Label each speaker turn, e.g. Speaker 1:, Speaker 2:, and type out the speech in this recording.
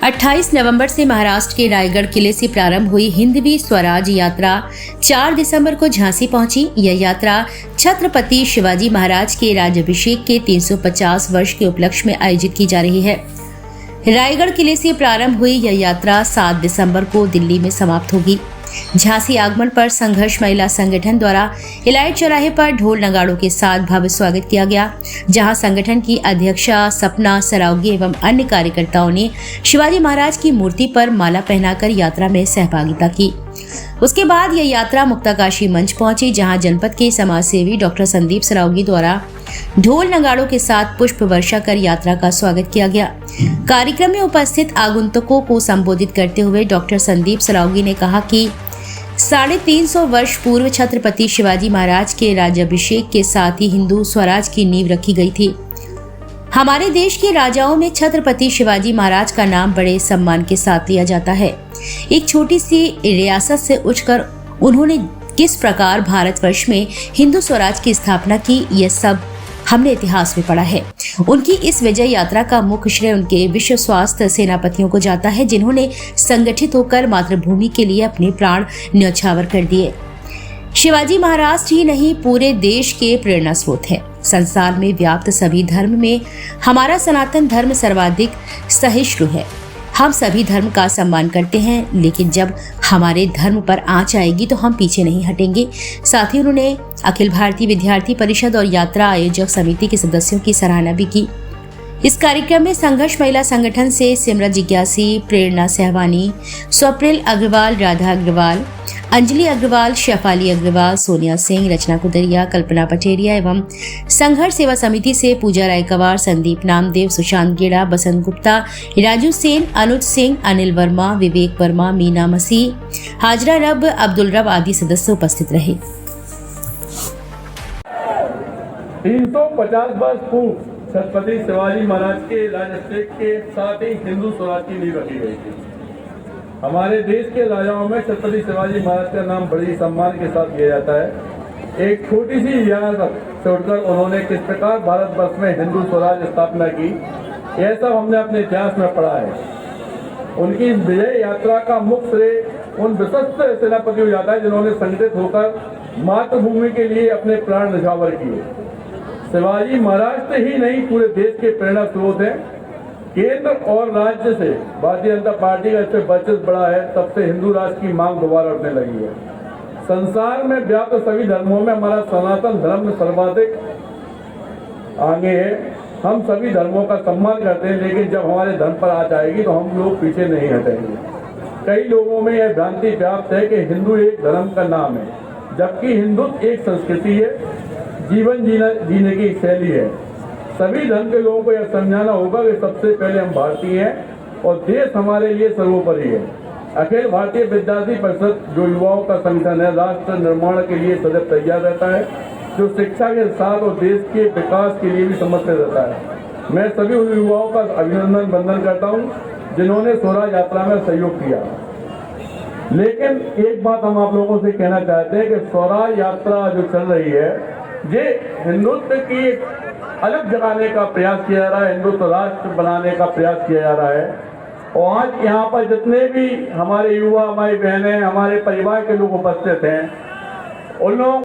Speaker 1: 28 नवंबर से महाराष्ट्र के रायगढ़ किले से प्रारंभ हुई हिंदवी स्वराज यात्रा 4 दिसंबर को झांसी पहुंची। यह यात्रा छत्रपति शिवाजी महाराज के राज्याभिषेक के 350 वर्ष के उपलक्ष्य में आयोजित की जा रही है। रायगढ़ किले से प्रारंभ हुई यह यात्रा 7 दिसंबर को दिल्ली में समाप्त होगी। झांसी आगमन पर संघर्ष महिला संगठन द्वारा इलायट चौराहे पर ढोल नगाड़ों के साथ भव्य स्वागत किया गया, जहां संगठन की अध्यक्षा सपना सरावगी एवं अन्य कार्यकर्ताओं ने शिवाजी महाराज की मूर्ति पर माला पहनाकर यात्रा में सहभागिता की। उसके बाद यह यात्रा मुक्ताकाशी मंच पहुंची, जहां जनपद के समाज सेवी डॉक्टर संदीप सरावगी द्वारा ढोल नगाड़ों के साथ पुष्प वर्षा कर यात्रा का स्वागत किया गया। कार्यक्रम में उपस्थित आगंतुकों को संबोधित करते हुए डॉक्टर संदीप सरावगी ने कहा कि 350 वर्ष पूर्व छत्रपति शिवाजी महाराज के राज्याभिषेक के साथ ही हिंदू स्वराज की नींव रखी गई थी। हमारे देश के राजाओं में छत्रपति शिवाजी महाराज का नाम बड़े सम्मान के साथ लिया जाता है। एक छोटी सी रियासत से उठकर उन्होंने किस प्रकार भारतवर्ष में हिंदू स्वराज की स्थापना की, यह सब हमने इतिहास में पढ़ा है। उनकी इस विजय यात्रा का मुख्य श्रेय उनके विश्व स्वास्थ्य सेनापतियों को जाता है, जिन्होंने संगठित होकर मातृभूमि के लिए अपने प्राण न्यौछावर कर दिए। शिवाजी महाराज ही नहीं, पूरे देश के प्रेरणा स्रोत है। संसार में व्याप्त सभी धर्म में हमारा सनातन धर्म सर्वाधिक सहिष्णु है। हम सभी धर्म का सम्मान करते हैं, लेकिन जब हमारे धर्म पर आंच आएगी तो हम पीछे नहीं हटेंगे। साथ ही उन्होंने अखिल भारतीय विद्यार्थी परिषद और यात्रा आयोजक समिति के सदस्यों की सराहना भी की। इस कार्यक्रम में संघर्ष महिला संगठन से सिमरत जिज्ञासी, प्रेरणा सहवानी, स्वप्निल अग्रवाल, राधा अग्रवाल, अंजलि अग्रवाल, शेफाली अग्रवाल, सोनिया सिंह, रचना कुदरिया, कल्पना पटेरिया एवं संघर्ष सेवा समिति से पूजा रायकवार, संदीप नामदेव, सुशांत गेड़ा, बसंत गुप्ता, राजू सेन, अनुज सिंह, अनिल वर्मा, विवेक वर्मा, मीना मसीह, हाजरा रब, अब्दुल रब आदि सदस्य उपस्थित रहे।
Speaker 2: 350 वर्ष पूर्व छत्रपति शिवाजी महाराज के राज्याभिषेक के साथ ही हिंदू स्वराज की नींव रखी गई थी। हमारे देश के राजाओं में छत्रपति शिवाजी महाराज का नाम बड़ी सम्मान के साथ लिया जाता है। एक छोटी सी रियासत से उठकर उन्होंने किस प्रकार भारतवर्ष में हिंदू स्वराज स्थापना की, यह सब हमने अपने इतिहास में पढ़ा है। उनकी विजय यात्रा का मुख्य श्रेय उन विशिष्ट सेनापतियों को जाता है, जिन्होंने संगठित होकर मातृभूमि के लिए अपने प्राण न्यौछावर किए। शिवाजी महाराज से ही नहीं, पूरे देश के प्रेरणा स्रोत हैं। केंद्र और राज्य से भारतीय जनता पार्टी का इससे वर्चस्व बढ़ा है, तब से हिंदू राष्ट्र की मांग दोबारा उठने लगी है। संसार में व्याप्त सभी धर्मों में हमारा सनातन धर्म सर्वाधिक आगे है। हम सभी धर्मों का सम्मान करते हैं, लेकिन जब हमारे धर्म पर आंच आएगी तो हम लोग पीछे नहीं हटेंगे। कई लोगों में यह भ्रांति व्याप्त है कि हिंदू एक धर्म का नाम है, जबकि हिंदुत्व एक संस्कृति है, जीवन जीने की शैली है। सभी धर्म के लोगों को यह समझाना होगा कि सबसे पहले हम भारतीय हैं और देश हमारे लिए सर्वोपरि है। अखिल भारतीय विद्यार्थी परिषद, जो युवाओं का संगठन है, राष्ट्र निर्माण के लिए सदैव तैयार रहता है, जो शिक्षा के साथ और देश के विकास के लिए भी समर्पित रहता है। मैं सभी उन युवाओं का अभिनंदन वंदन करता हूँ जिन्होंने स्वराज यात्रा में सहयोग किया। लेकिन एक बात हम आप लोगों से कहना चाहते हैं कि स्वराज यात्रा जो चल रही है, ये हिंदुत्व की अलग जगाने का प्रयास किया जा रहा है, हिंदुत्व राष्ट्र बनाने का प्रयास किया जा रहा है। और आज यहाँ पर जितने भी हमारे युवा, हमारी बहनें, हमारे परिवार के लोग उपस्थित हैं, उन लोगों